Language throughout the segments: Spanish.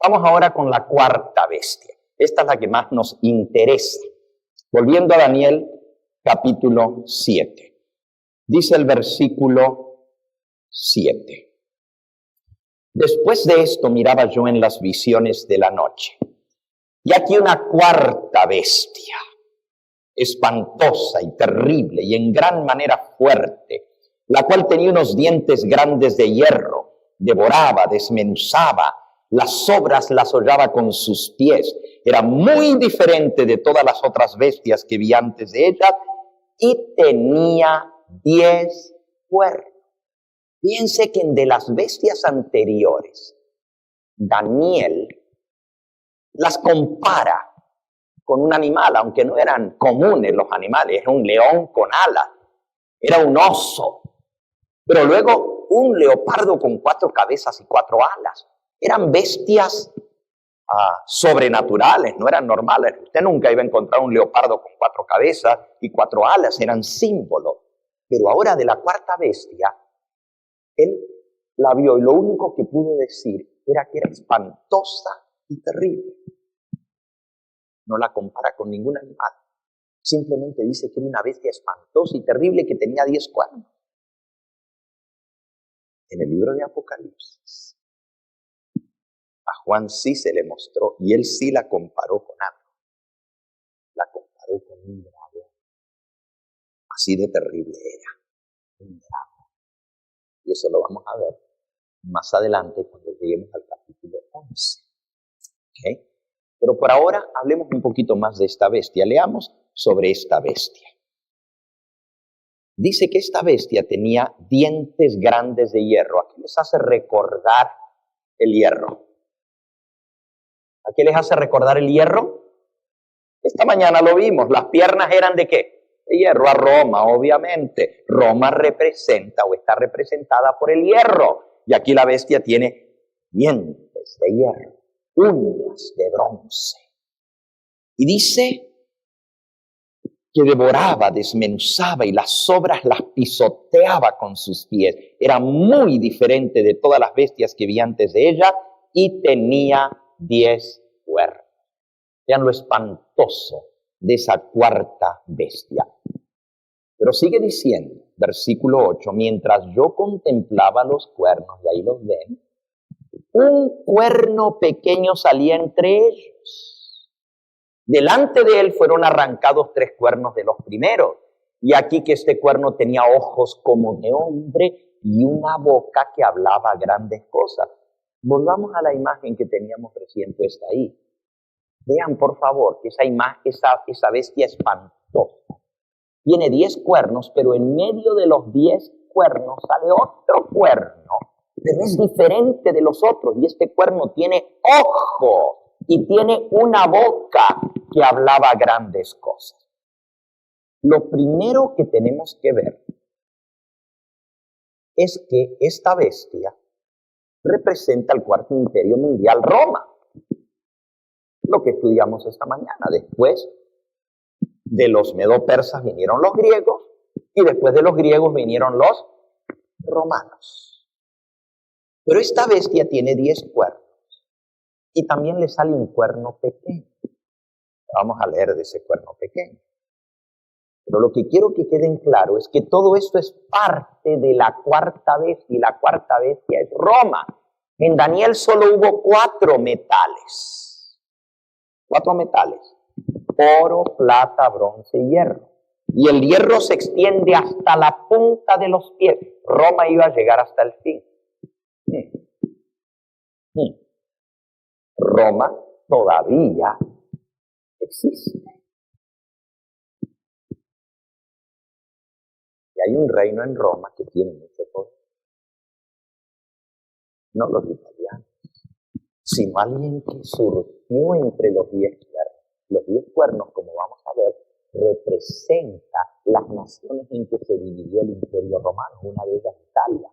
Vamos ahora con la cuarta bestia. Esta es la que más nos interesa. Volviendo a Daniel, capítulo 7. Dice el versículo 7. Después de esto miraba yo en las visiones de la noche. Y aquí una cuarta bestia, espantosa y terrible y en gran manera fuerte, la cual tenía unos dientes grandes de hierro, devoraba, desmenuzaba, las sobras las hollaba con sus pies. Era muy diferente de todas las otras bestias que vi antes de ella y tenía 10 cuernos. Piense que de las bestias anteriores, Daniel las compara con un animal, aunque no eran comunes los animales, era un león con alas, era un oso, pero luego un leopardo con 4 cabezas y 4 alas. Eran bestias sobrenaturales, no eran normales. Usted nunca iba a encontrar un leopardo con 4 cabezas y 4 alas, eran símbolos. Pero ahora de la cuarta bestia, él la vio y lo único que pudo decir era que era espantosa y terrible. No la compara con ningún animal. Simplemente dice que era una bestia espantosa y terrible que tenía 10 cuernos. En el libro de Apocalipsis, a Juan sí se le mostró y él sí la comparó con algo. La comparó con un dragón. Así de terrible era. Un dragón. Y eso lo vamos a ver más adelante cuando lleguemos al capítulo 11. ¿Okay? Pero por ahora hablemos un poquito más de esta bestia. Leamos sobre esta bestia. Dice que esta bestia tenía dientes grandes de hierro. ¿A qué les hace recordar el hierro? ¿A qué les hace recordar el hierro? Esta mañana lo vimos. Las piernas eran ¿de qué? De hierro. A Roma, obviamente. Roma representa o está representada por el hierro. Y aquí la bestia tiene dientes de hierro, uñas de bronce. Y dice que devoraba, desmenuzaba y las sobras las pisoteaba con sus pies. Era muy diferente de todas las bestias que vi antes de ella y tenía 10 cuernos. Vean lo espantoso de esa cuarta bestia. Pero sigue diciendo, versículo 8, mientras yo contemplaba los cuernos, y ahí los ven, un cuerno pequeño salía entre ellos. Delante de él fueron arrancados 3 cuernos de los primeros. Y aquí que este cuerno tenía ojos como de hombre y una boca que hablaba grandes cosas. Volvamos a la imagen que teníamos recién puesta ahí. Vean, por favor, que esa bestia espantosa tiene 10 cuernos, pero en medio de los 10 cuernos sale otro cuerno, pero es diferente de los otros. Y este cuerno tiene ojos y tiene una boca que hablaba grandes cosas. Lo primero que tenemos que ver es que esta bestia representa el cuarto imperio mundial, Roma. Lo que estudiamos esta mañana. Después de los medo-persas vinieron los griegos y después de los griegos vinieron los romanos. Pero esta bestia tiene 10 cuernos y también le sale un cuerno pequeño. Vamos a leer de ese cuerno pequeño. Pero lo que quiero que queden claro es que todo esto es parte de la cuarta bestia y la cuarta bestia es Roma. En Daniel solo hubo 4 metales. 4 metales. Oro, plata, bronce y hierro. Y el hierro se extiende hasta la punta de los pies. Roma iba a llegar hasta el fin. Roma todavía existe. Y hay un reino en Roma que tiene mucho poder. No los italianos, sino alguien que surgió entre los 10 cuernos. Los 10 cuernos, como vamos a ver, representa las naciones en que se dividió el Imperio Romano, una de ellas Italia.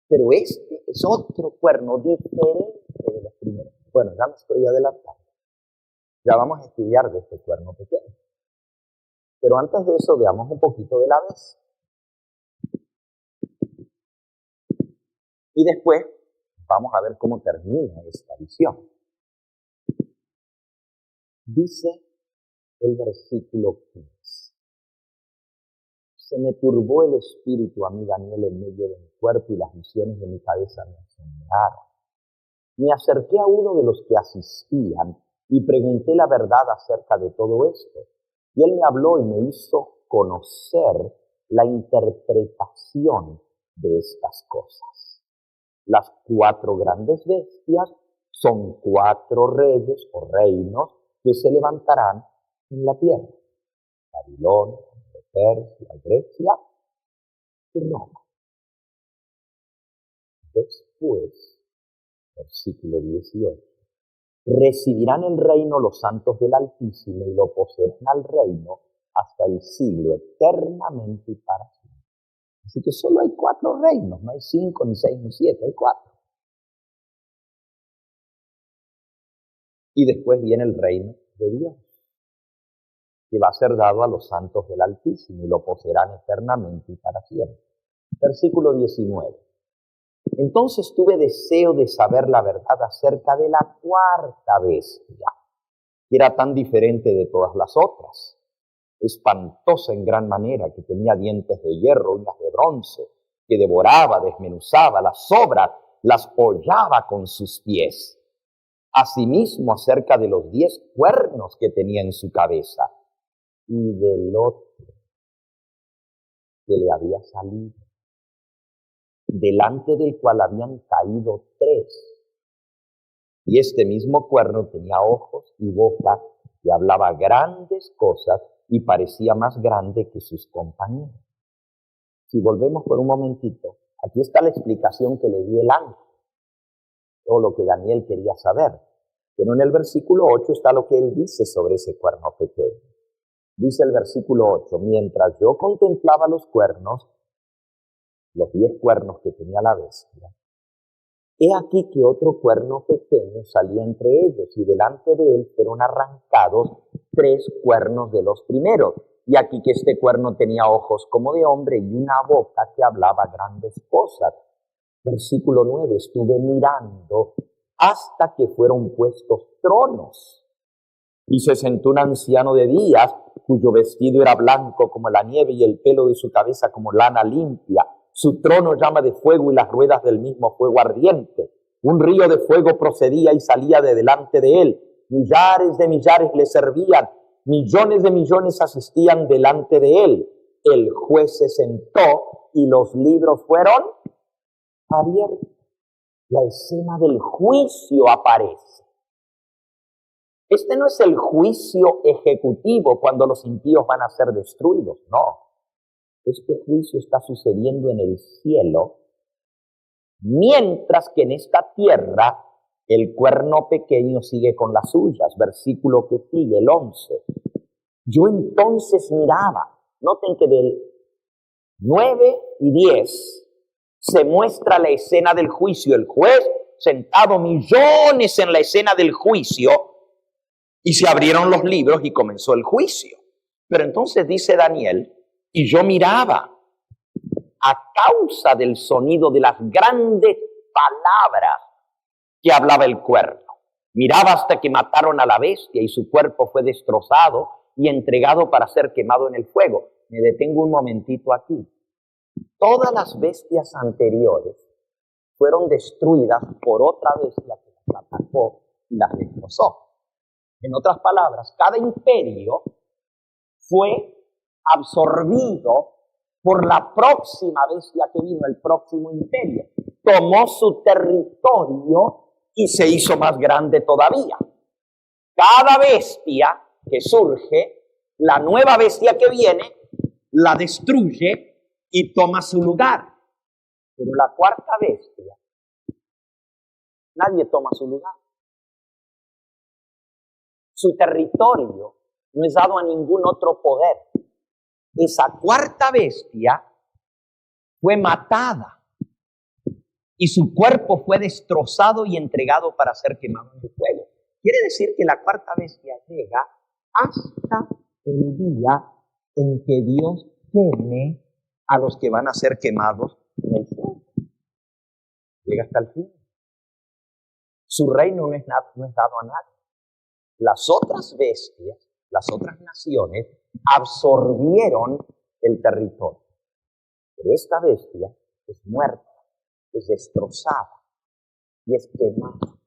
Pero este es otro cuerno diferente de los primeros. Bueno, ya me estoy adelantando. Ya vamos a estudiar de este cuerno pequeño. Pero antes de eso, veamos un poquito de la bestia. Y después Vamos a ver cómo termina esta visión. Dice el versículo 15. Se me turbó el espíritu a mí, Daniel, en medio de mi cuerpo, y las visiones de mi cabeza me asombraron. Me acerqué a uno de los que asistían y pregunté la verdad acerca de todo esto. Y él me habló y me hizo conocer la interpretación de estas cosas. Las 4 grandes bestias son 4 reyes o reinos que se levantarán en la tierra. Babilonia, Persia, Grecia y Roma. Después, versículo 18, recibirán el reino los santos del Altísimo y lo poseerán al reino hasta el siglo, eternamente y para siempre. Así que solo hay 4 reinos, no hay 5, ni 6, ni 7, hay 4. Y después viene el reino de Dios, que va a ser dado a los santos del Altísimo y lo poseerán eternamente y para siempre. Versículo 19. Entonces tuve deseo de saber la verdad acerca de la 4ª bestia, que era tan diferente de todas las otras, espantosa en gran manera, que tenía dientes de hierro, uñas de bronce, que devoraba, desmenuzaba las sobras, las hollaba con sus pies. Asimismo acerca de los 10 cuernos que tenía en su cabeza, y del otro que le había salido, delante del cual habían caído 3. Y este mismo cuerno tenía ojos y boca, y hablaba grandes cosas, y parecía más grande que sus compañeros. Si volvemos por un momentito, aquí está la explicación que le dio el ángel, todo lo que Daniel quería saber. Pero en el versículo 8 está lo que él dice sobre ese cuerno pequeño. Dice el versículo 8, mientras yo contemplaba los cuernos, los 10 cuernos que tenía la bestia, he aquí que otro cuerno pequeño salía entre ellos, y delante de él fueron arrancados 3 cuernos de los primeros. Y aquí que este cuerno tenía ojos como de hombre y una boca que hablaba grandes cosas. Versículo 9, estuve mirando hasta que fueron puestos tronos. Y se sentó un anciano de días, cuyo vestido era blanco como la nieve y el pelo de su cabeza como lana limpia. Su trono llama de fuego y las ruedas del mismo fuego ardiente. Un río de fuego procedía y salía de delante de él. Millares de millares le servían. Millones de millones asistían delante de él. El juez se sentó y los libros fueron abiertos. La escena del juicio aparece. Este no es el juicio ejecutivo cuando los impíos van a ser destruidos, no. Este juicio está sucediendo en el cielo, mientras que en esta tierra el cuerno pequeño sigue con las suyas. Versículo que sigue, el 11. Yo entonces miraba, noten que del 9 y 10 se muestra la escena del juicio, el juez sentado, millones en la escena del juicio, y se abrieron los libros y comenzó el juicio. Pero entonces dice Daniel, y yo miraba a causa del sonido de las grandes palabras que hablaba el cuerno. Miraba hasta que mataron a la bestia y su cuerpo fue destrozado y entregado para ser quemado en el fuego. Me detengo un momentito aquí. Todas las bestias anteriores fueron destruidas por otra bestia que las atacó y las destrozó. En otras palabras, cada imperio fue absorbido por la próxima bestia que vino, el próximo imperio. Tomó su territorio y se hizo más grande todavía. Cada bestia que surge, la nueva bestia que viene, la destruye y toma su lugar. Pero la 4ª bestia, nadie toma su lugar. Su territorio no es dado a ningún otro poder. Esa 4ª bestia fue matada y su cuerpo fue destrozado y entregado para ser quemado en el fuego. Quiere decir que la 4ª bestia llega hasta el día en que Dios queme a los que van a ser quemados en el fuego. Llega hasta el fin. Su reino no es dado a nadie. Las otras bestias, las otras naciones, absorbieron el territorio. Pero esta bestia es muerta, es destrozada y es quemada.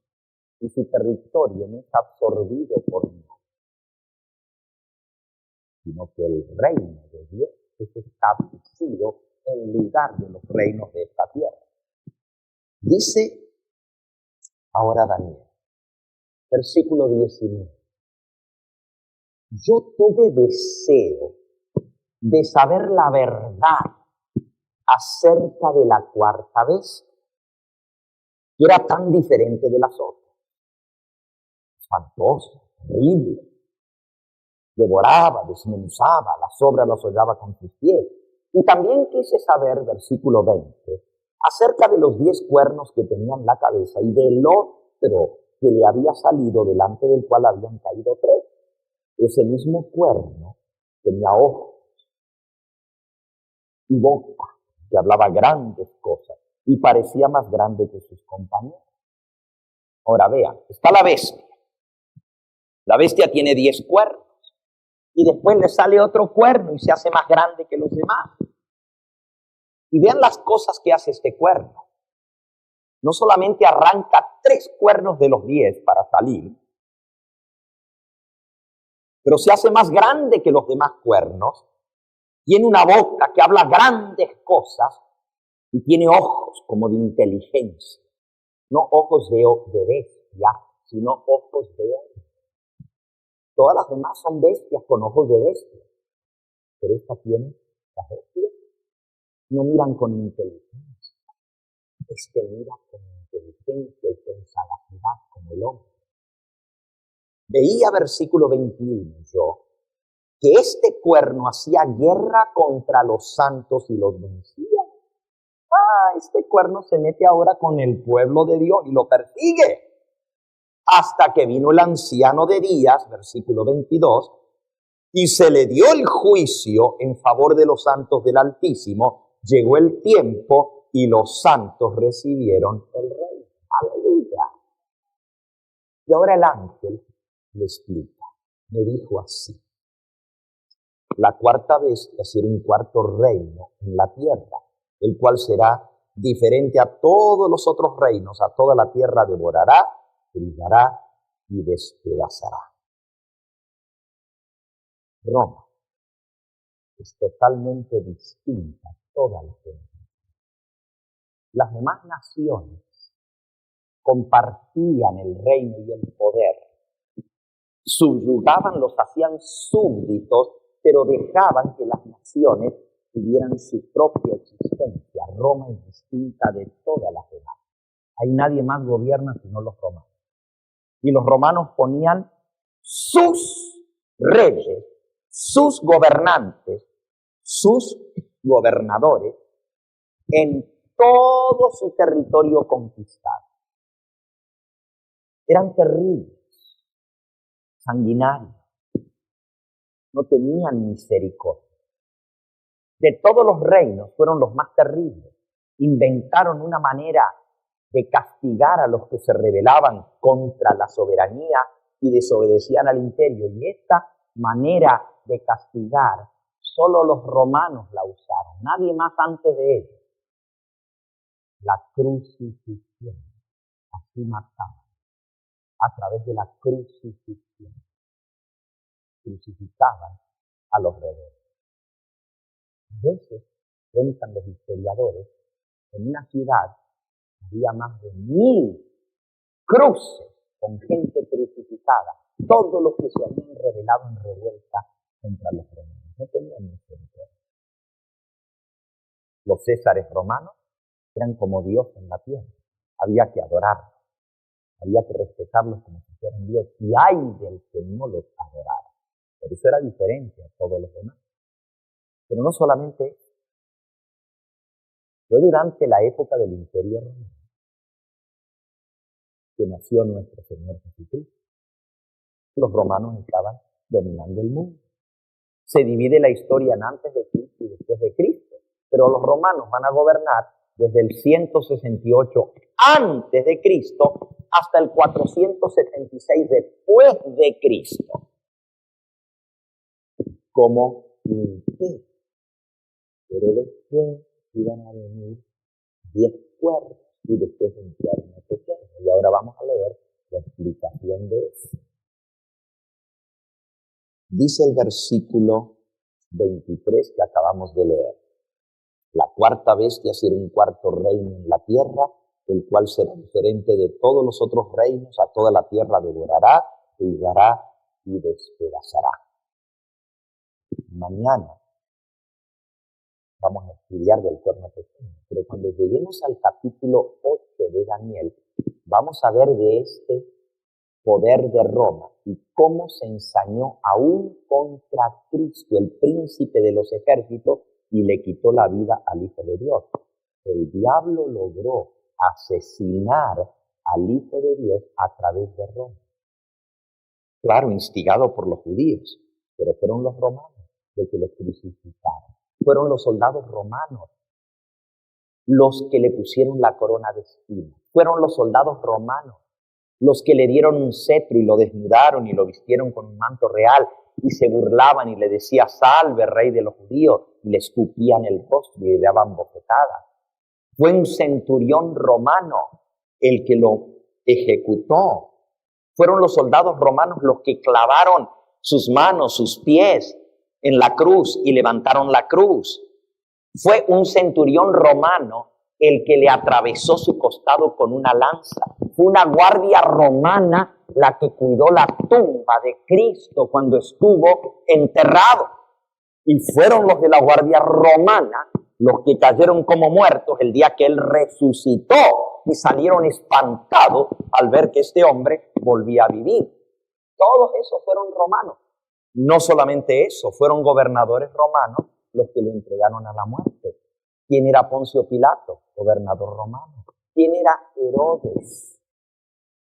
Y su territorio no es absorbido por nadie, sino que el reino de Dios es establecido en lugar de los reinos de esta tierra. Dice ahora Daniel, versículo 19. Yo tuve deseo de saber la verdad acerca de la cuarta bestia, que era tan diferente de las otras. Espantosa, horrible. Devoraba, desmenuzaba, las obras las hollaba con sus pies. Y también quise saber, versículo 20, acerca de los 10 cuernos que tenían la cabeza y del otro que le había salido, delante del cual habían caído 3. Ese mismo cuerno tenía ojos y boca, que hablaba grandes cosas y parecía más grande que sus compañeros. Ahora vean, está la bestia. La bestia tiene 10 cuernos. Y después le sale otro cuerno y se hace más grande que los demás. Y vean las cosas que hace este cuerno. No solamente arranca 3 cuernos de los 10 para salir, pero se hace más grande que los demás cuernos. Tiene una boca que habla grandes cosas y tiene ojos como de inteligencia. No ojos de bestia, sino ojos de hombre. Todas las demás son bestias con ojos de bestia, pero esta tiene las bestias. No miran con inteligencia, es que mira con inteligencia y con sagacidad como el hombre. Veía versículo 21 yo, que este cuerno hacía guerra contra los santos y los vencía. Este cuerno se mete ahora con el pueblo de Dios y lo persigue. Hasta que vino el anciano de días, versículo 22, y se le dio el juicio en favor de los santos del Altísimo. Llegó el tiempo y los santos recibieron el reino. ¡Aleluya! Y ahora el ángel le explica, me dijo así: la cuarta bestia será un cuarto reino en la tierra, el cual será diferente a todos los otros reinos, a toda la tierra devorará, trillará y despedazará. Roma es totalmente distinta a todas las demás. Las demás naciones compartían el reino y el poder, subyugaban, los hacían súbditos, pero dejaban que las naciones tuvieran su propia existencia. Roma es distinta de todas las demás. Ahí nadie más gobierna sino los romanos. Y los romanos ponían sus reyes, sus gobernantes, sus gobernadores en todo su territorio conquistado. Eran terribles, sanguinarios, no tenían misericordia. De todos los reinos fueron los más terribles. Inventaron una manera de castigar a los que se rebelaban contra la soberanía y desobedecían al imperio. Y esta manera de castigar solo los romanos la usaron, nadie más antes de ellos. La crucifixión, así mataban, a través de la crucifixión. Crucificaban a los rebeldes. A veces, cuentan los historiadores, en una ciudad había más de 1000 cruces con gente crucificada, todos los que se habían rebelado en revuelta contra los romanos. No tenían misericordia. Los césares romanos eran como Dios en la tierra. Había que adorarlos, había que respetarlos como si fueran Dios, y ay del que no los adorara. Pero eso era diferente a todos los demás. Pero no solamente eso. Fue durante la época del Imperio Romano que nació nuestro Señor Jesucristo. Los romanos estaban dominando el mundo. Se divide la historia en antes de Cristo y después de Cristo. Pero los romanos van a gobernar desde el 168 antes de Cristo hasta el 476 después de Cristo. Como imperio. Pero después iban a venir 10 cuernos y después un cuerno pequeño. Y ahora vamos a leer la explicación de eso. Dice el versículo 23 que acabamos de leer. La cuarta bestia será un cuarto reino en la tierra, el cual será diferente de todos los otros reinos, a toda la tierra devorará, hollará y despedazará. Mañana vamos a estudiar del cuerno pequeño, pero cuando lleguemos al capítulo 8 de Daniel, vamos a ver de este poder de Roma y cómo se ensañó aún contra Cristo, el príncipe de los ejércitos, y le quitó la vida al Hijo de Dios. El diablo logró asesinar al Hijo de Dios a través de Roma. Claro, instigado por los judíos, pero fueron los romanos los que los crucificaron. Fueron los soldados romanos los que le pusieron la corona de espinas. Fueron los soldados romanos los que le dieron un cetro y lo desnudaron y lo vistieron con un manto real y se burlaban y le decían, salve, rey de los judíos, y le escupían el rostro y le daban bofetadas. Fue un centurión romano el que lo ejecutó. Fueron los soldados romanos los que clavaron sus manos, sus pies en la cruz y levantaron la cruz. Fue un centurión romano el que le atravesó su costado con una lanza. Fue una guardia romana la que cuidó la tumba de Cristo cuando estuvo enterrado. Y fueron los de la guardia romana los que cayeron como muertos el día que él resucitó y salieron espantados al ver que este hombre volvía a vivir. Todos esos fueron romanos. No solamente eso, fueron gobernadores romanos los que lo entregaron a la muerte. ¿Quién era Poncio Pilato? Gobernador romano. ¿Quién era Herodes?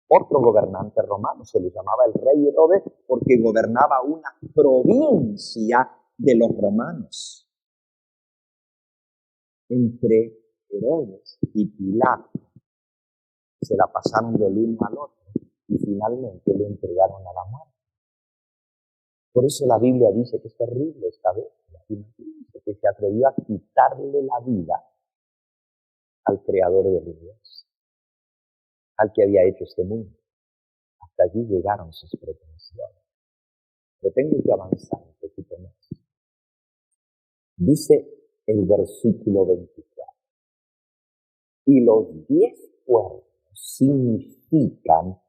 Otro gobernante romano, se le llamaba el rey Herodes porque gobernaba una provincia de los romanos. Entre Herodes y Pilato se la pasaron del uno al otro y finalmente lo entregaron a la muerte. Por eso la Biblia dice que es terrible esta vez. Imagínense que se atrevió a quitarle la vida al creador del universo, al que había hecho este mundo. Hasta allí llegaron sus pretensiones. Pero tengo que avanzar un poquito más. Dice el versículo 24. Y los 10 cuernos significan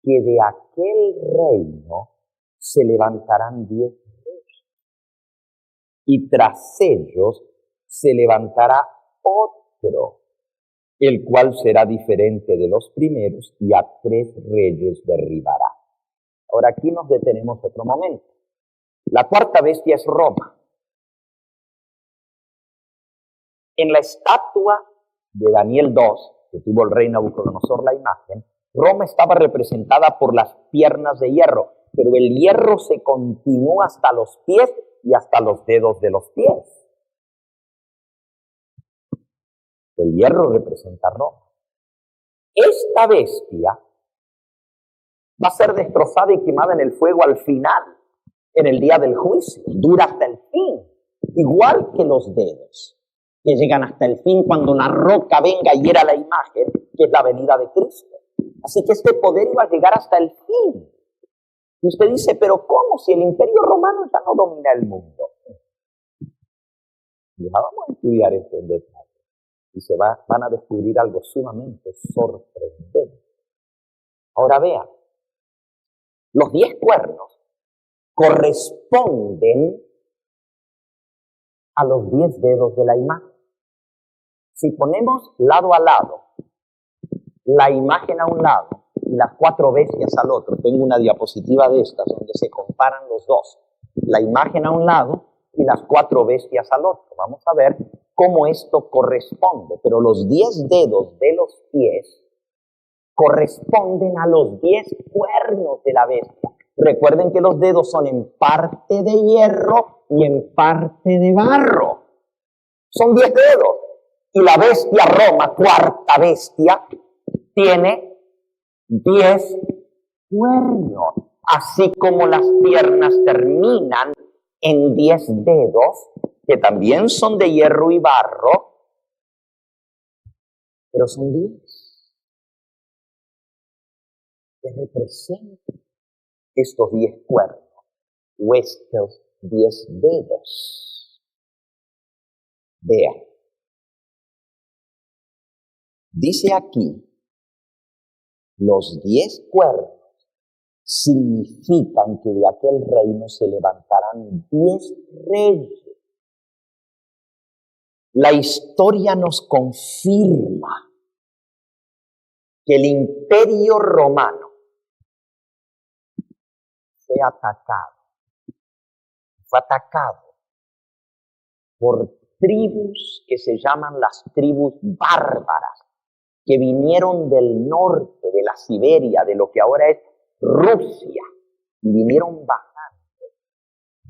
que de aquel reino se levantarán 10 reyes. Y tras ellos se levantará otro, el cual será diferente de los primeros y a 3 reyes derribará. Ahora aquí nos detenemos otro momento. La cuarta bestia es Roma. En la estatua de Daniel 2, que tuvo el rey Nabucodonosor la imagen, Roma estaba representada por las piernas de hierro, pero el hierro se continúa hasta los pies y hasta los dedos de los pies. El hierro representa a Roma. Esta bestia va a ser destrozada y quemada en el fuego al final, en el día del juicio. Dura hasta el fin, igual que los dedos, que llegan hasta el fin cuando la roca venga y hiera la imagen, que es la venida de Cristo. Así que este poder iba a llegar hasta el fin. Y usted dice, pero ¿cómo? Si el imperio romano ya no domina el mundo. Ya vamos a estudiar esto en detalle. Y van a descubrir algo sumamente sorprendente. Ahora vean, los 10 cuernos corresponden a los 10 dedos de la imagen. Si ponemos lado a lado, la imagen a un lado y las 4 bestias al otro, tengo una diapositiva de estas donde se comparan los dos, la imagen a un lado y las 4 bestias al otro. Vamos a ver cómo esto corresponde, pero los 10 dedos de los pies corresponden a los 10 cuernos de la bestia. Recuerden que los dedos son en parte de hierro y en parte de barro. Son 10 dedos. Y la bestia Roma, cuarta bestia, tiene 10 cuernos. Así como las piernas terminan en 10 dedos, que también son de hierro y barro, pero son 10. Que representan estos 10 cuernos, o estos 10 dedos. Vean. Dice aquí, los 10 cuernos significan que de aquel reino se levantarán 10 reyes. La historia nos confirma que el Imperio Romano fue atacado por tribus que se llaman las tribus bárbaras, que vinieron del norte, de la Siberia, de lo que ahora es Rusia, y vinieron bajando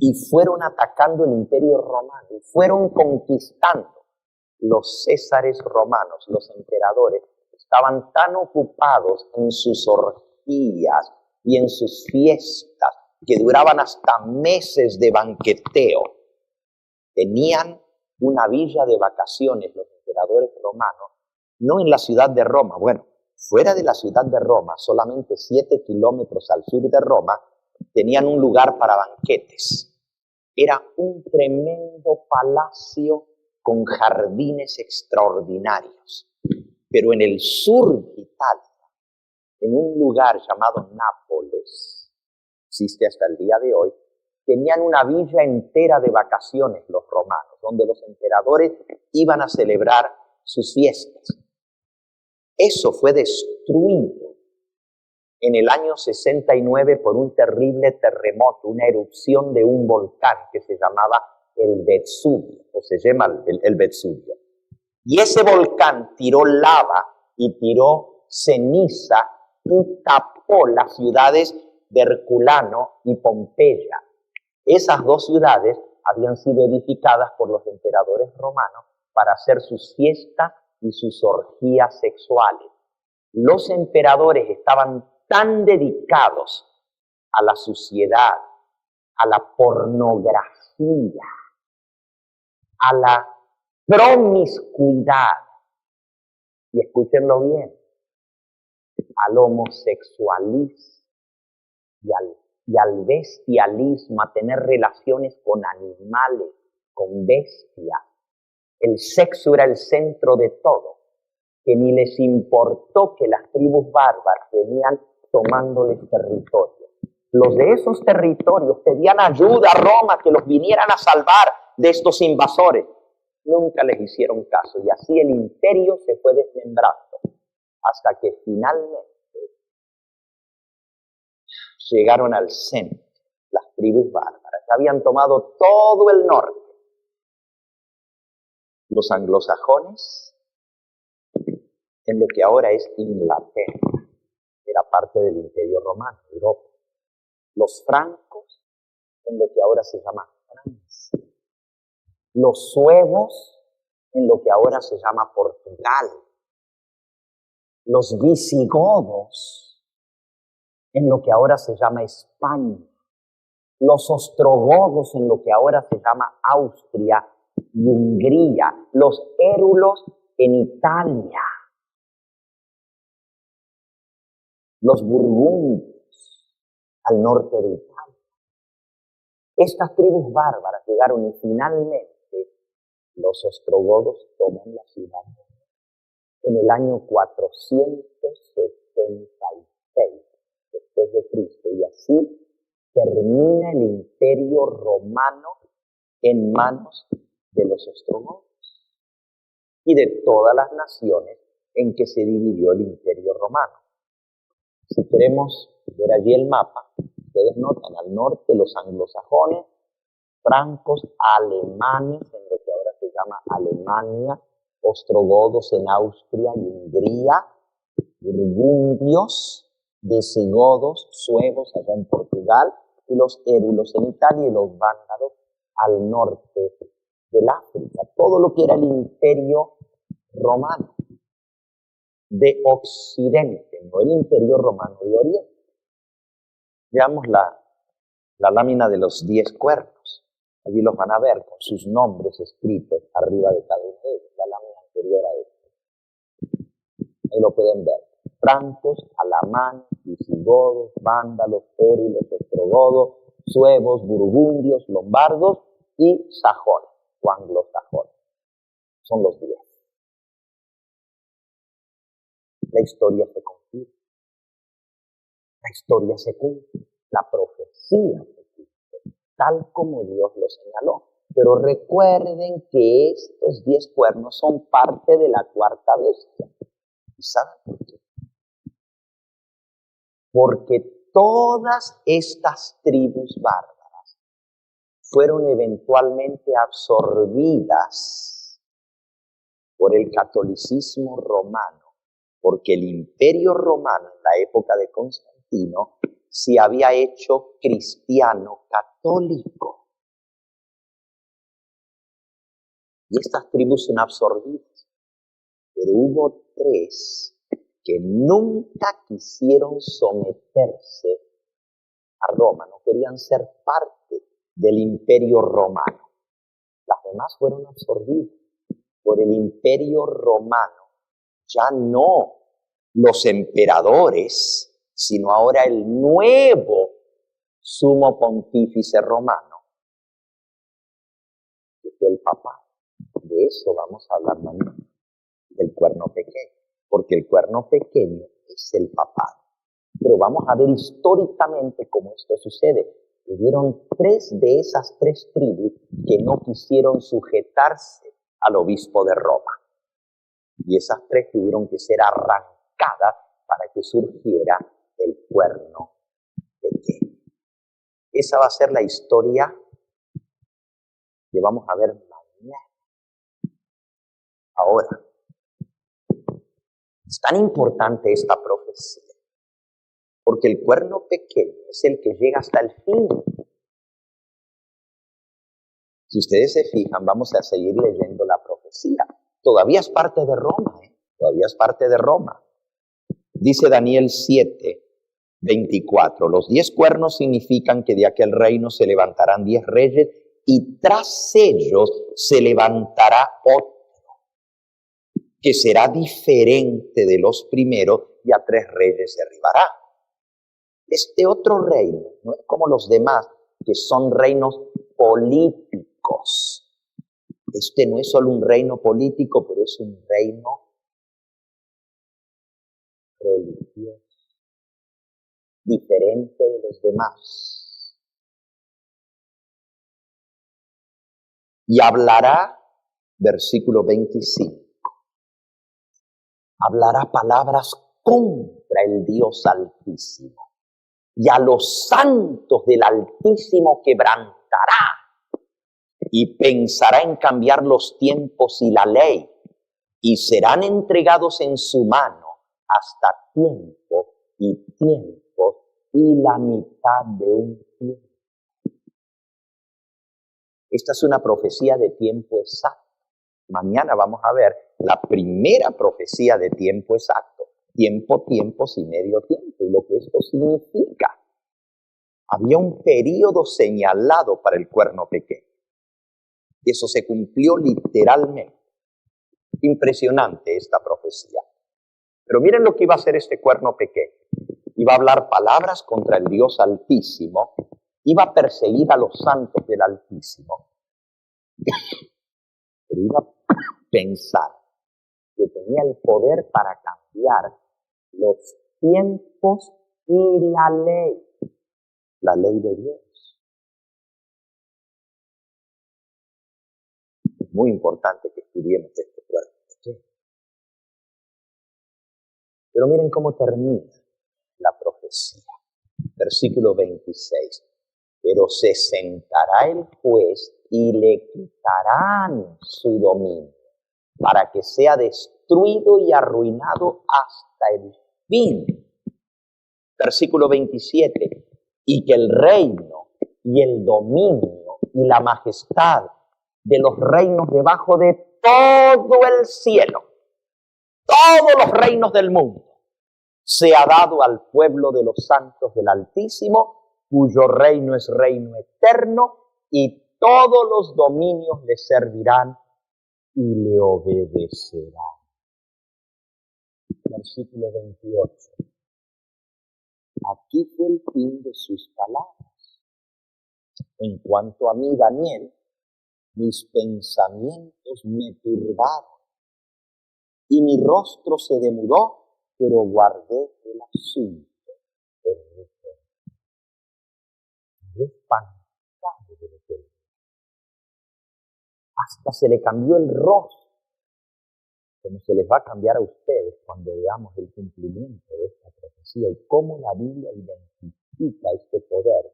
y fueron atacando el Imperio Romano y fueron conquistando. Los césares romanos, los emperadores, estaban tan ocupados en sus orgías y en sus fiestas que duraban hasta meses de banqueteo. Tenían una villa de vacaciones los emperadores romanos, no en la ciudad de Roma, bueno, fuera de la ciudad de Roma, solamente 7 kilómetros al sur de Roma, tenían un lugar para banquetes. Era un tremendo palacio con jardines extraordinarios. Pero en el sur de Italia, en un lugar llamado Nápoles, existe hasta el día de hoy, tenían una villa entera de vacaciones los romanos, donde los emperadores iban a celebrar sus fiestas. Eso fue destruido en el año 69 por un terrible terremoto, una erupción de un volcán que se llamaba el Vesubio, o se llama el Vesubio. Y ese volcán tiró lava y tiró ceniza y tapó las ciudades de Herculano y Pompeya. Esas dos ciudades habían sido edificadas por los emperadores romanos para hacer sus fiestas y sus orgías sexuales. Los emperadores estaban tan dedicados a la suciedad, a la pornografía, a la promiscuidad, y escúchenlo bien, al homosexualismo y al bestialismo, a tener relaciones con animales, con bestias. El sexo era el centro de todo, que ni les importó que las tribus bárbaras venían tomándoles territorio. Los de esos territorios pedían ayuda a Roma, que los vinieran a salvar de estos invasores. Nunca les hicieron caso, y así el imperio se fue desmembrando, hasta que finalmente llegaron al centro, las tribus bárbaras, que habían tomado todo el norte. Los anglosajones, en lo que ahora es Inglaterra, era parte del Imperio Romano, Europa. Los francos, en lo que ahora se llama Francia. Los suevos, en lo que ahora se llama Portugal. Los visigodos, en lo que ahora se llama España. Los ostrogodos, en lo que ahora se llama Austria y Hungría. Los érulos en Italia. Los burgundios al norte de Italia. Estas tribus bárbaras llegaron y finalmente los ostrogodos toman la ciudad en el año 476 después de Cristo, y así termina el Imperio Romano en manos de los ostrogodos y de todas las naciones en que se dividió el Imperio Romano. Si queremos ver allí el mapa, ustedes notan al norte los anglosajones, francos, alemanes, en lo que ahora se llama Alemania, ostrogodos en Austria y Hungría, burgundios, visigodos, suevos allá en Portugal, y los érulos en Italia y los vándalos al norte del África. Todo lo que era el imperio romano, de Occidente, no el Imperio Romano de Oriente. Veamos la lámina de los 10 cuernos. Allí los van a ver con sus nombres escritos arriba de cada uno de ellos, la lámina anterior a esta. Ahí lo pueden ver. Francos, alamanes, visigodos, vándalos, périlos, ostrogodos, suevos, burgundios, lombardos y sajones, o anglosajones. Son los 10. La historia se confirma. La historia se cumple. La profecía se cumple, tal como Dios lo señaló. Pero recuerden que estos 10 cuernos son parte de la cuarta bestia. ¿Y saben por qué? Porque todas estas tribus bárbaras fueron eventualmente absorbidas por el catolicismo romano, porque el Imperio Romano en la época de Constantino se había hecho cristiano católico. Y estas tribus son absorbidas. Pero hubo 3 que nunca quisieron someterse a Roma, no querían ser parte del Imperio Romano. Las demás fueron absorbidas por el Imperio Romano, ya no los emperadores, sino ahora el nuevo sumo pontífice romano, que fue el Papa. De eso vamos a hablar mañana, del cuerno pequeño, porque el cuerno pequeño es el papado. Pero vamos a ver históricamente cómo esto sucede. Hubieron 3 de esas 3 tribus que no quisieron sujetarse al obispo de Roma. Y esas 3 tuvieron que ser arrancadas para que surgiera el cuerno pequeño. Esa va a ser la historia que vamos a ver mañana. Ahora, es tan importante esta profecía, porque el cuerno pequeño es el que llega hasta el fin. Si ustedes se fijan, vamos a seguir leyendo la profecía. Todavía es parte de Roma, todavía es parte de Roma. Dice Daniel 7:24, los 10 cuernos significan que de aquel reino se levantarán 10 reyes y tras ellos se levantará otro, que será diferente de los primeros y a 3 reyes derribará. Este otro reino no es como los demás, que son reinos políticos. Este no es solo un reino político, pero es un reino religioso, diferente de los demás. Y hablará, versículo 25, hablará palabras contra el Dios Altísimo, y a los santos del Altísimo quebrantará, y pensará en cambiar los tiempos y la ley, y serán entregados en su mano hasta tiempo y tiempos y la mitad de un tiempo. Esta es una profecía de tiempo exacto. Mañana vamos a ver la primera profecía de tiempo exacto. Tiempo, tiempos y medio tiempo. Y lo que esto significa. Había un período señalado para el cuerno pequeño. Y eso se cumplió literalmente. Impresionante esta profecía. Pero miren lo que iba a hacer este cuerno pequeño. Iba a hablar palabras contra el Dios Altísimo. Iba a perseguir a los santos del Altísimo. Pero iba a pensar que tenía el poder para cambiar los tiempos y la ley de Dios. Es muy importante que estudiemos este cuerno. Pero miren cómo termina la profecía. Versículo 26. Pero se sentará el juez y le quitarán su dominio para que sea destruido y arruinado hasta el fin. Versículo 27. Y que el reino y el dominio y la majestad de los reinos debajo de todo el cielo todos los reinos del mundo se ha dado al pueblo de los santos del Altísimo, cuyo reino es reino eterno, y todos los dominios le servirán y le obedecerán. Versículo 28. Aquí fue el fin de sus palabras. En cuanto a mí, Daniel, mis pensamientos me turbaron y mi rostro se demudó, pero guardé el asunto. Espantado de lo que hasta se le cambió el rostro, como se les va a cambiar a ustedes cuando veamos el cumplimiento de esta profecía y cómo la Biblia identifica este poder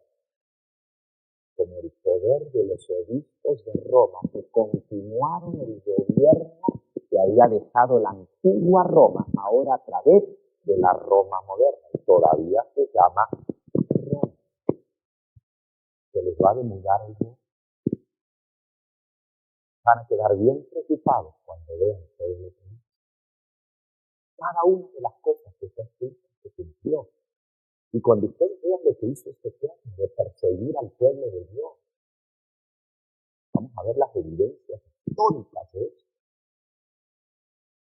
como el poder de los obispos de Roma que continuaron el gobierno que había dejado la antigua Roma, ahora a través de la Roma moderna, y todavía se llama Roma. Se les va a demudar el rostro. Van a quedar bien preocupados cuando vean todo lo que dice. Cada una de las cosas que está escrita se cumplió. Y cuando ustedes vean lo que hizo este pueblo de perseguir al pueblo de Dios, vamos a ver las evidencias históricas de eso,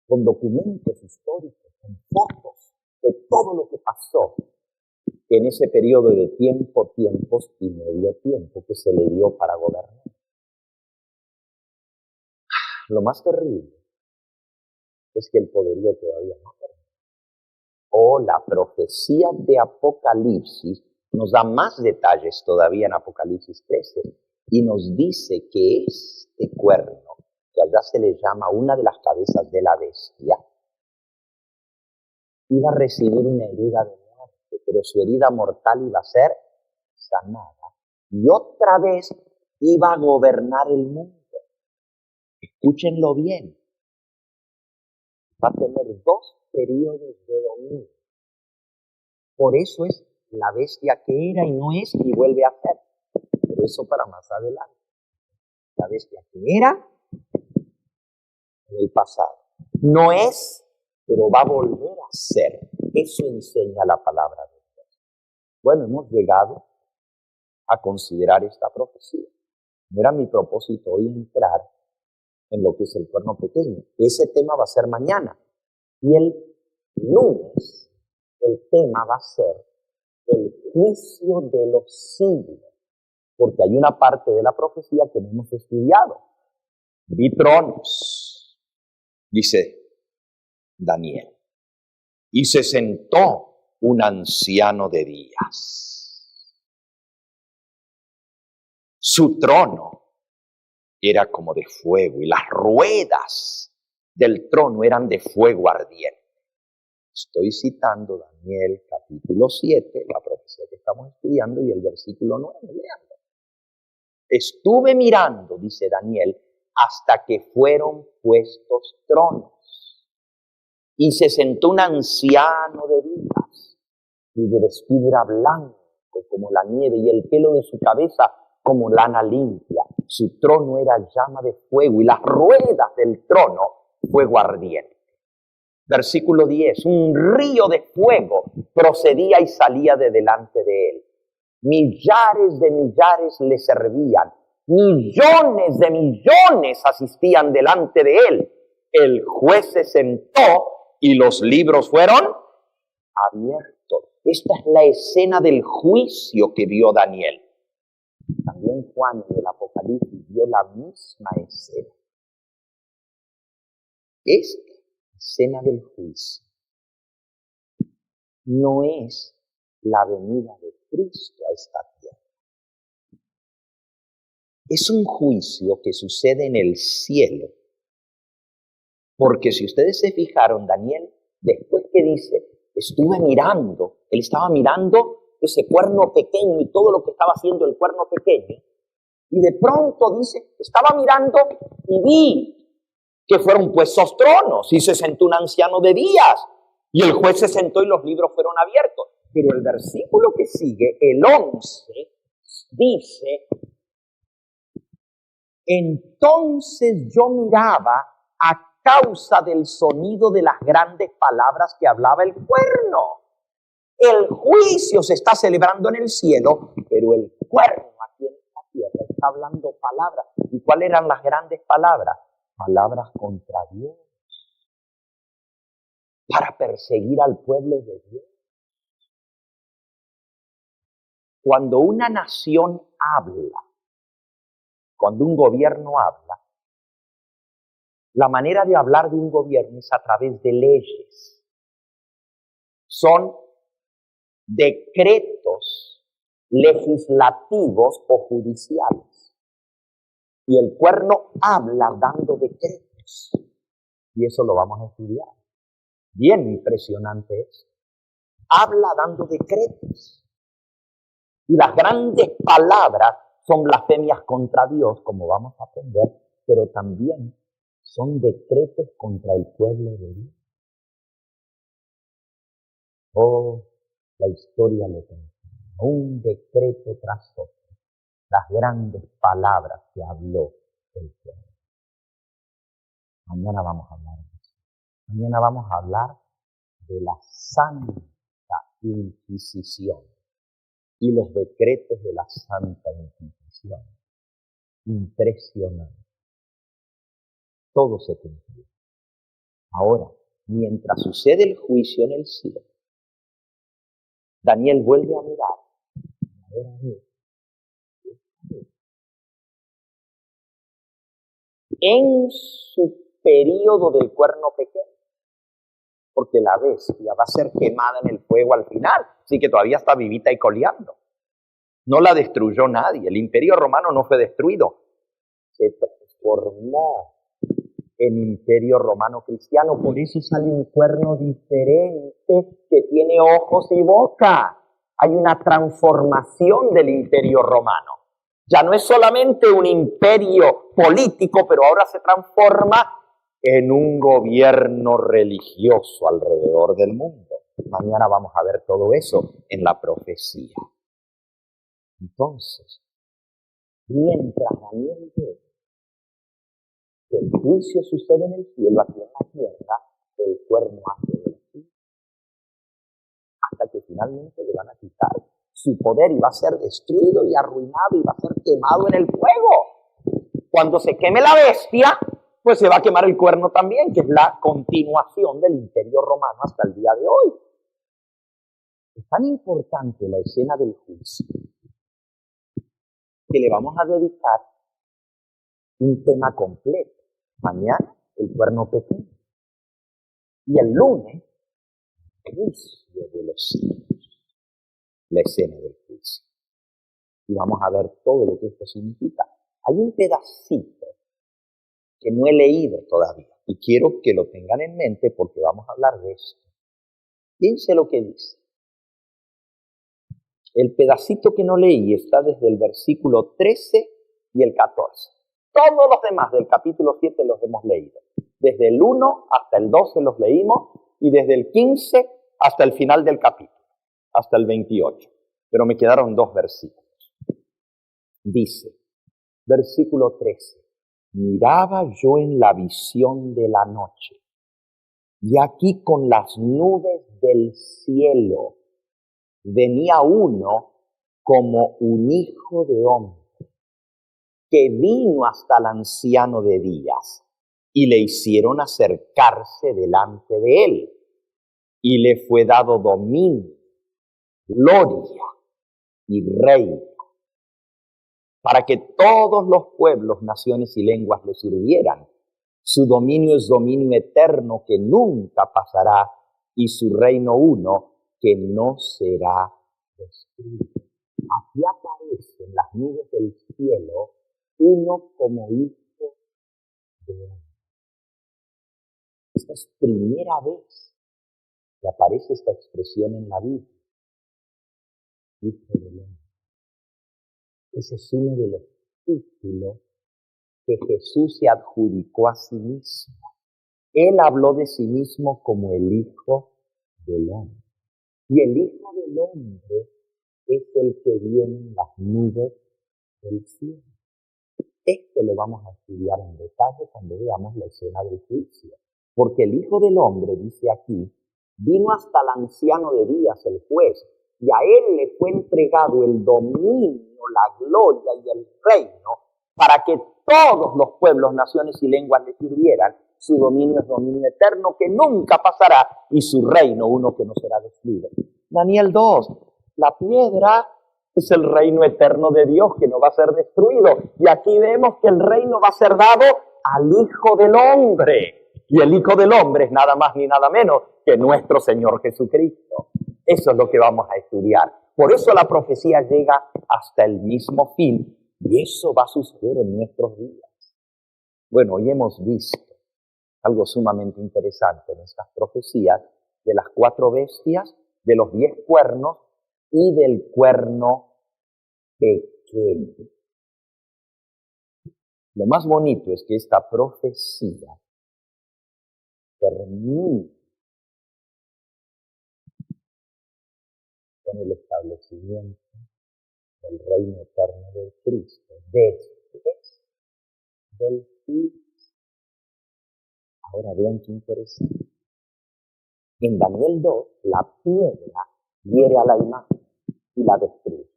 con documentos históricos, con fotos de todo lo que pasó en ese periodo de tiempos y medio tiempo que se le dio para gobernar. Lo más terrible es que el poderío todavía no termina. La profecía de Apocalipsis nos da más detalles todavía en Apocalipsis 13 y nos dice que este cuerno, que allá se le llama una de las cabezas de la bestia, iba a recibir una herida de muerte, pero su herida mortal iba a ser sanada. Y otra vez iba a gobernar el mundo. Escúchenlo bien. Va a tener 2 periodos de dominio. Por eso es la bestia que era y no es y vuelve a ser. Pero eso para más adelante. La bestia que era en el pasado. No es, pero va a volver a ser. Eso enseña la palabra de Dios. Bueno, hemos llegado a considerar esta profecía. No era mi propósito hoy entrar en lo que es el cuerno pequeño. Ese tema va a ser mañana. Y el lunes, el tema va a ser el juicio de los siglos. Porque hay una parte de la profecía que no hemos estudiado. Vi tronos, dice Daniel, y se sentó un anciano de días. Su trono era como de fuego y las ruedas del trono eran de fuego ardiente. Estoy citando Daniel capítulo 7, la profecía que estamos estudiando, y el versículo 9, leando. Estuve mirando, dice Daniel, hasta que fueron puestos tronos. Y se sentó un anciano de días, cuyo vestido era blanco como la nieve, y el pelo de su cabeza como lana limpia. Su trono era llama de fuego, y las ruedas del trono fuego ardiente. Versículo 10, un río de fuego procedía y salía de delante de él. Millares de millares le servían, millones de millones asistían delante de él. El juez se sentó y los libros fueron abiertos. Esta es la escena del juicio que vio Daniel. También Juan en el Apocalipsis vio la misma escena. Esta escena del juicio no es la venida de Cristo a esta tierra. Es un juicio que sucede en el cielo. Porque si ustedes se fijaron, Daniel, después que dice, estuve mirando, él estaba mirando ese cuerno pequeño y todo lo que estaba haciendo el cuerno pequeño, y de pronto dice, estaba mirando y vi que fueron puestos tronos, y se sentó un anciano de días, y el juez se sentó y los libros fueron abiertos. Pero el versículo que sigue, el 11, dice, entonces yo miraba a causa del sonido de las grandes palabras que hablaba el cuerno. El juicio se está celebrando en el cielo, pero el cuerno aquí en la tierra está hablando palabras. ¿Y cuáles eran las grandes palabras? Palabras contra Dios, para perseguir al pueblo de Dios. Cuando una nación habla, cuando un gobierno habla, la manera de hablar de un gobierno es a través de leyes. Son decretos legislativos o judiciales. Y el cuerno habla dando decretos. Y eso lo vamos a estudiar. Bien impresionante es. Habla dando decretos. Y las grandes palabras son blasfemias contra Dios, como vamos a aprender, pero también son decretos contra el pueblo de Dios. Oh, la historia lo tiene. Un decreto tras otro. Las grandes palabras que habló el pueblo. Mañana vamos a hablar de eso. Mañana vamos a hablar de la Santa Inquisición y los decretos de la Santa Inquisición. Impresionante. Todo se cumplió. Ahora, mientras sucede el juicio en el cielo, Daniel vuelve a mirar. En su periodo del cuerno pequeño, porque la bestia va a ser quemada en el fuego al final, así que todavía está vivita y coleando. No la destruyó nadie, el imperio romano no fue destruido, se transformó en imperio romano cristiano, por eso sale un cuerno diferente que tiene ojos y boca. Hay una transformación del imperio romano. Ya no es solamente un imperio político, pero ahora se transforma en un gobierno religioso alrededor del mundo. Mañana vamos a ver todo eso en la profecía. Entonces, mientras Daniel ve que el juicio sucede en el cielo, aquí en la tierra, el cuerno hace así, hasta que finalmente le van a quitar su poder y va a ser destruido y arruinado y va a ser quemado en el fuego. Cuando se queme la bestia, pues se va a quemar el cuerno también, que es la continuación del imperio romano hasta el día de hoy. Es tan importante la escena del juicio que le vamos a dedicar un tema completo. Mañana, el cuerno pequeño. Y el lunes, el juicio de los cielos. La escena del juicio. Y vamos a ver todo lo que esto significa. Hay un pedacito que no he leído todavía y quiero que lo tengan en mente porque vamos a hablar de esto. Fíjense lo que dice. El pedacito que no leí está desde el versículo 13 y el 14. Todos los demás del capítulo 7 los hemos leído. Desde el 1 hasta el 12 los leímos y desde el 15 hasta el final del capítulo, hasta el 28. Pero me quedaron 2 versículos. Dice, versículo 13, miraba yo en la visión de la noche, y aquí con las nubes del cielo venía uno como un hijo de hombre, que vino hasta el anciano de días, y le hicieron acercarse delante de él, y le fue dado dominio, gloria y reino, para que todos los pueblos, naciones y lenguas le sirvieran. Su dominio es dominio eterno que nunca pasará, y su reino uno que no será destruido. Aquí aparece en las nubes del cielo uno como hijo de hombre. Esta es primera vez que aparece esta expresión en la Biblia. Hijo de hombre. Ese es uno de los títulos que Jesús se adjudicó a sí mismo. Él habló de sí mismo como el Hijo del Hombre. Y el Hijo del Hombre es el que viene en las nubes del cielo. Esto lo vamos a estudiar en detalle cuando veamos la escena del juicio. Porque el Hijo del Hombre, dice aquí, vino hasta el anciano de días, el juez, y a él le fue entregado el dominio, la gloria y el reino para que todos los pueblos, naciones y lenguas le sirvieran. Su dominio es dominio eterno que nunca pasará y su reino uno que no será destruido. Daniel 2, la piedra es el reino eterno de Dios que no va a ser destruido. Y aquí vemos que el reino va a ser dado al Hijo del Hombre. Y el Hijo del Hombre es nada más ni nada menos que nuestro Señor Jesucristo. Eso es lo que vamos a estudiar. Por eso la profecía llega hasta el mismo fin. Y eso va a suceder en nuestros días. Bueno, hoy hemos visto algo sumamente interesante en estas profecías de las 4 bestias, de los 10 cuernos y del cuerno pequeño. Lo más bonito es que esta profecía termina con el establecimiento del reino eterno de Cristo después del juicio. Ahora vean qué interesante. En Daniel 2, la piedra hiere a la imagen y la destruye.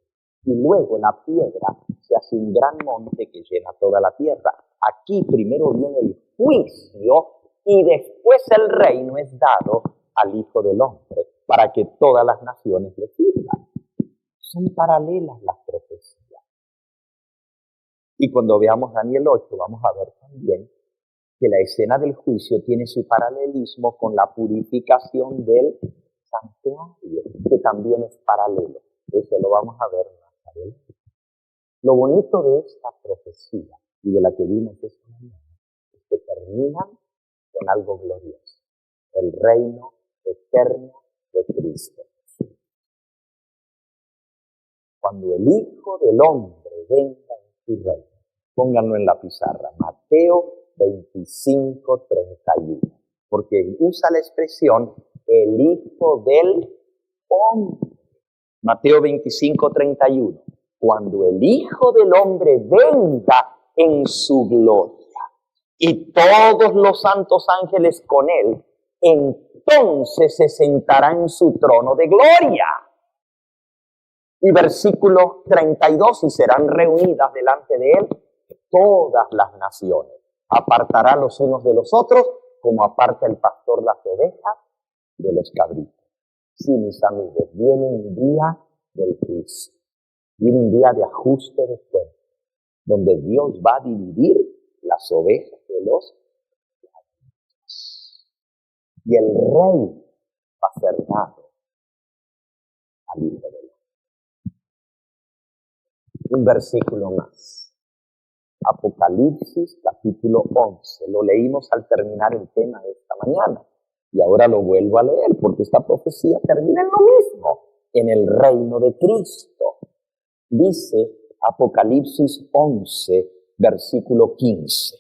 Y luego la piedra se hace un gran monte que llena toda la tierra. Aquí primero viene el juicio y después el reino es dado al Hijo del Hombre para que todas las naciones le sirvan. Son paralelas las profecías. Y cuando veamos Daniel 8 vamos a ver también que la escena del juicio tiene su paralelismo con la purificación del santuario, que también es paralelo. Eso lo vamos a ver más adelante. Lo bonito de esta profecía y de la que vimos esta mañana es que terminan con algo glorioso, el reino eterno de Cristo. Cuando el Hijo del Hombre venga en su reino, pónganlo en la pizarra, Mateo 25:31, porque usa la expresión el Hijo del Hombre. Mateo 25:31, cuando el Hijo del Hombre venga en su gloria y todos los santos ángeles con él, entonces se sentará en su trono de gloria. Y versículo 32, y serán reunidas delante de él todas las naciones. Apartará los unos de los otros, como aparta el pastor las ovejas de los cabritos. Sí, mis amigos, viene un día del juicio, viene un día de ajuste de cuentas, donde Dios va a dividir las ovejas de los cabritos. Y el rey va a ser dado al Hijo del Hombre. Un versículo más. Apocalipsis capítulo 11. Lo leímos al terminar el tema de esta mañana. Y ahora lo vuelvo a leer porque esta profecía termina en lo mismo, en el reino de Cristo. Dice Apocalipsis 11, versículo 15.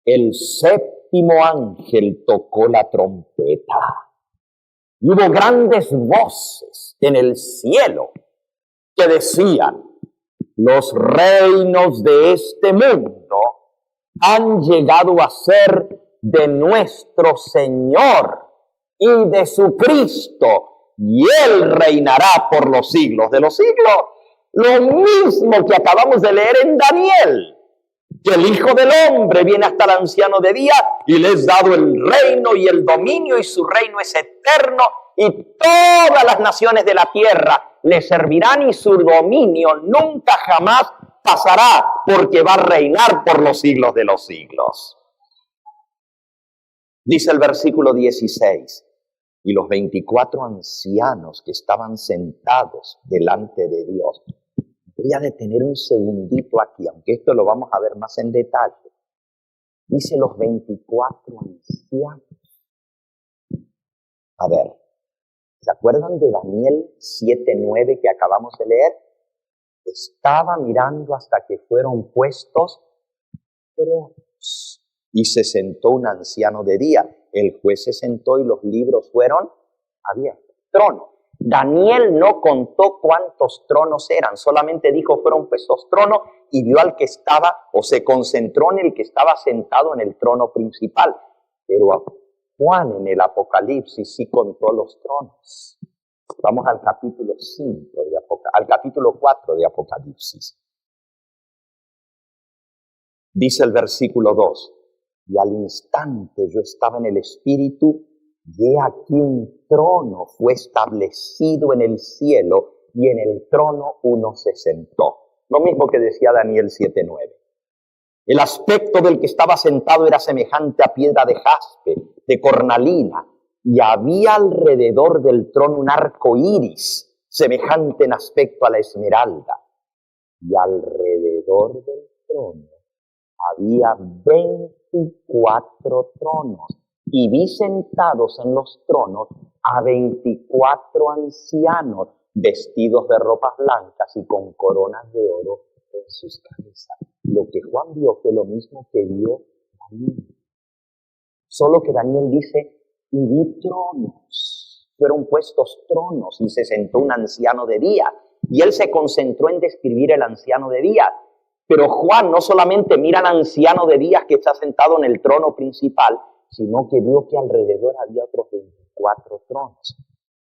El séptimo ángel tocó la trompeta. Y hubo grandes voces en el cielo que decían: los reinos de este mundo han llegado a ser de nuestro Señor y de su Cristo, y Él reinará por los siglos de los siglos. Lo mismo que acabamos de leer en Daniel, que el Hijo del Hombre viene hasta el anciano de día y le es dado el reino y el dominio, y su reino es eterno, y todas las naciones de la tierra le servirán, y su dominio nunca jamás pasará, porque va a reinar por los siglos de los siglos. Dice el versículo 16, y los 24 ancianos que estaban sentados delante de Dios. Voy a detener un segundito aquí, aunque esto lo vamos a ver más en detalle. Dice los 24 ancianos. A ver, ¿se acuerdan de Daniel 7:9 que acabamos de leer? Estaba mirando hasta que fueron puestos tronos. Y se sentó un anciano de día. El juez se sentó y los libros fueron abiertos. Trono. Daniel no contó cuántos tronos eran, solamente dijo fueron pues 2 tronos y vio al que estaba, o se concentró en el que estaba sentado en el trono principal. Pero a Juan en el Apocalipsis sí contó los tronos. Vamos al capítulo 5 al capítulo 4 de Apocalipsis. Dice el versículo 2, y al instante yo estaba en el Espíritu, y he aquí un trono fue establecido en el cielo, y en el trono uno se sentó. Lo mismo que decía Daniel 7:9. El aspecto del que estaba sentado era semejante a piedra de jaspe, de cornalina, y había alrededor del trono un arco iris, semejante en aspecto a la esmeralda. Y alrededor del trono había 24 tronos, y vi sentados en los tronos a 24 ancianos, vestidos de ropas blancas y con coronas de oro en sus cabezas. Lo que Juan vio fue lo mismo que vio Daniel. Solo que Daniel dice, y vi tronos, fueron puestos tronos, y se sentó un anciano de día. Y él se concentró en describir el anciano de día. Pero Juan no solamente mira al anciano de días que está sentado en el trono principal, sino que vio que alrededor había otros 24 tronos.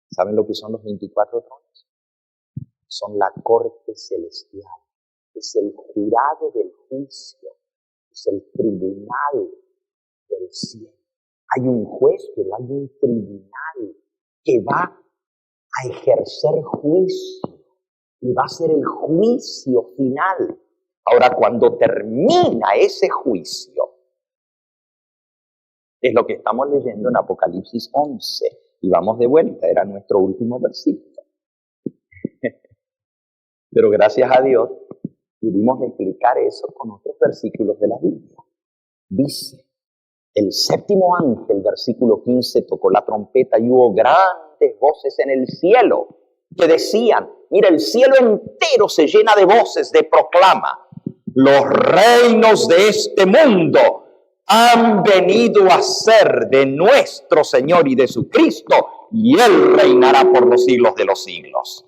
¿Saben lo que son los 24 tronos? Son la corte celestial, es el jurado del juicio, es el tribunal del cielo. Hay un juez, pero hay un tribunal que va a ejercer juicio y va a ser el juicio final. Ahora, cuando termina ese juicio, es lo que estamos leyendo en Apocalipsis 11. Y vamos de vuelta, era nuestro último versículo. Pero gracias a Dios pudimos explicar eso con otros versículos de la Biblia. Dice, el 7º ángel, versículo 15, tocó la trompeta y hubo grandes voces en el cielo que decían, mira, el cielo entero se llena de voces de proclama. Los reinos de este mundo han venido a ser de nuestro Señor y de su Cristo, y Él reinará por los siglos de los siglos.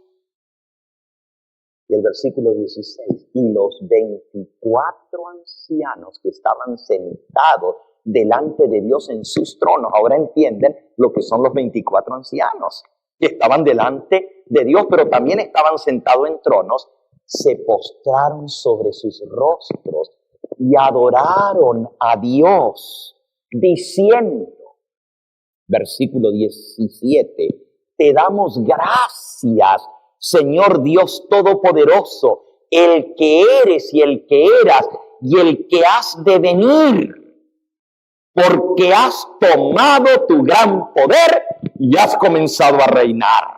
Y el versículo 16, y los 24 ancianos que estaban sentados delante de Dios en sus tronos, ahora entienden lo que son los 24 ancianos, que estaban delante de Dios, pero también estaban sentados en tronos, se postraron sobre sus rostros y adoraron a Dios, diciendo, versículo 17, te damos gracias, Señor Dios Todopoderoso, el que eres y el que eras y el que has de venir, porque has tomado tu gran poder y has comenzado a reinar.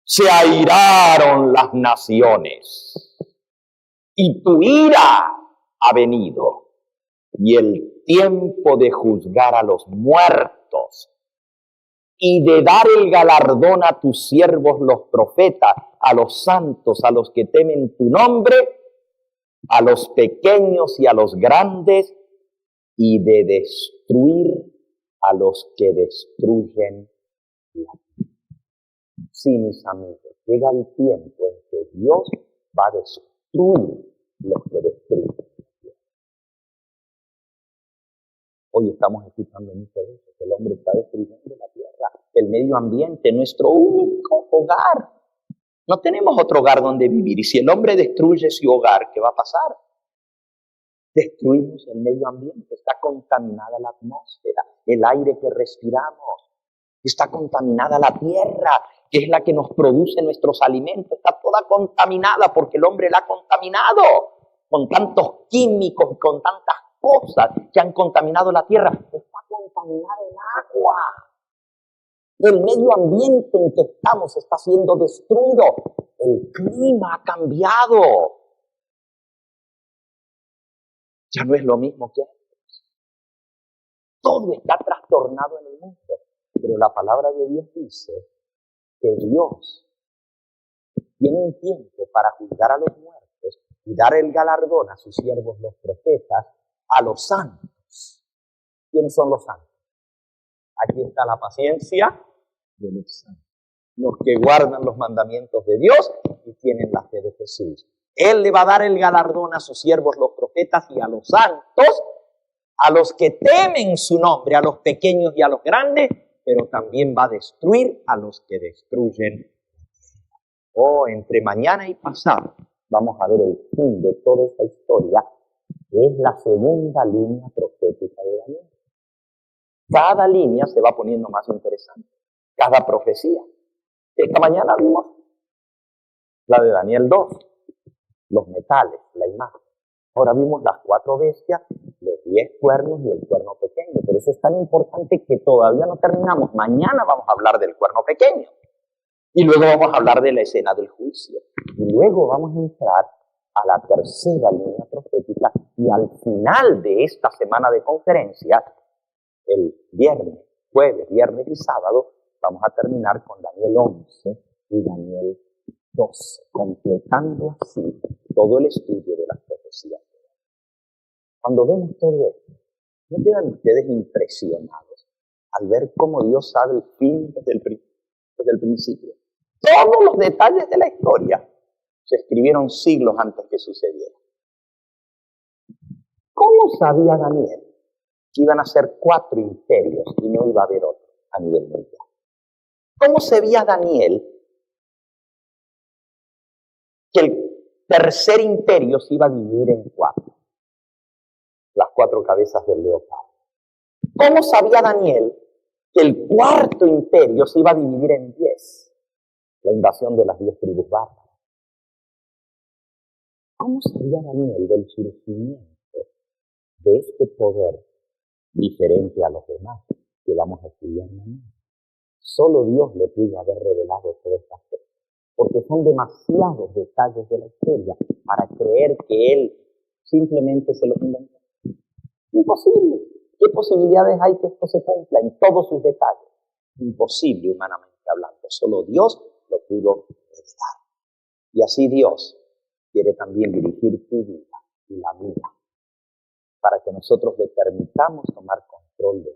Se airaron las naciones y tu ira ha venido, y el tiempo de juzgar a los muertos y de dar el galardón a tus siervos los profetas, a los santos, a los que temen tu nombre, a los pequeños y a los grandes, y de destruir a los que destruyen la vida. Sí, mis amigos, llega el tiempo en que Dios va a destruir los que destruyen. Hoy estamos escuchando mucho de eso, que el hombre está destruyendo la tierra, el medio ambiente, nuestro único hogar. No tenemos otro hogar donde vivir. Y si el hombre destruye su hogar, ¿qué va a pasar? Destruimos el medio ambiente, está contaminada la atmósfera, el aire que respiramos, está contaminada la tierra, que es la que nos produce nuestros alimentos, está toda contaminada porque el hombre la ha contaminado con tantos químicos, con tantas cosas que han contaminado la tierra. Está contaminada el agua. El medio ambiente en que estamos está siendo destruido. El clima ha cambiado. Ya no es lo mismo que antes. Todo está trastornado en el mundo. Pero la palabra de Dios dice que Dios tiene un tiempo para juzgar a los muertos y dar el galardón a sus siervos los profetas, a los santos. ¿Quiénes son los santos? Aquí está la paciencia de los santos. los que guardan los mandamientos de Dios y tienen la fe de Jesús. Él le va a dar el galardón a sus siervos, los profetas, y a los santos, a los que temen su nombre, a los pequeños y a los grandes, pero también va a destruir a los que destruyen. Entre mañana y pasado vamos a ver el fin de toda esta historia, que es la segunda línea profética de Daniel. Cada línea se va poniendo más interesante, cada profecía. Esta mañana vimos la de Daniel 2, los metales, la imagen. Ahora vimos las 4 bestias, los 10 cuernos y el cuerno pequeño. Por eso es tan importante que todavía no terminamos. Mañana vamos a hablar del cuerno pequeño. Y luego vamos a hablar de la escena del juicio. Y luego vamos a entrar a la tercera línea profética. Y al final de esta semana de conferencia, el viernes, jueves, viernes y sábado, vamos a terminar con Daniel 11 y Daniel 12, completando así todo el estudio de las profecías. Cuando vemos todo esto, ¿no quedan ustedes impresionados al ver cómo Dios sabe el fin desde el principio? Todos los detalles de la historia se escribieron siglos antes que sucediera. ¿Cómo sabía Daniel que iban a ser 4 imperios y no iba a haber otro a nivel mundial? ¿Cómo sabía Daniel que el tercer imperio se iba a dividir en 4? Las 4 cabezas del leopardo. ¿Cómo sabía Daniel que el cuarto imperio se iba a dividir en 10? La invasión de las 10 tribus bárbaras. ¿Cómo sabía Daniel del surgimiento de este poder diferente a los demás que vamos a estudiar mañana? Solo Dios le pudo haber revelado todas estas cosas, porque son demasiados detalles de la historia para creer que Él simplemente se los inventó. Imposible. ¿Qué posibilidades hay que esto se cumpla en todos sus detalles? Imposible humanamente hablando. Solo Dios lo pudo revelar. Y así Dios quiere también dirigir tu vida y la mía para que nosotros le permitamos tomar control de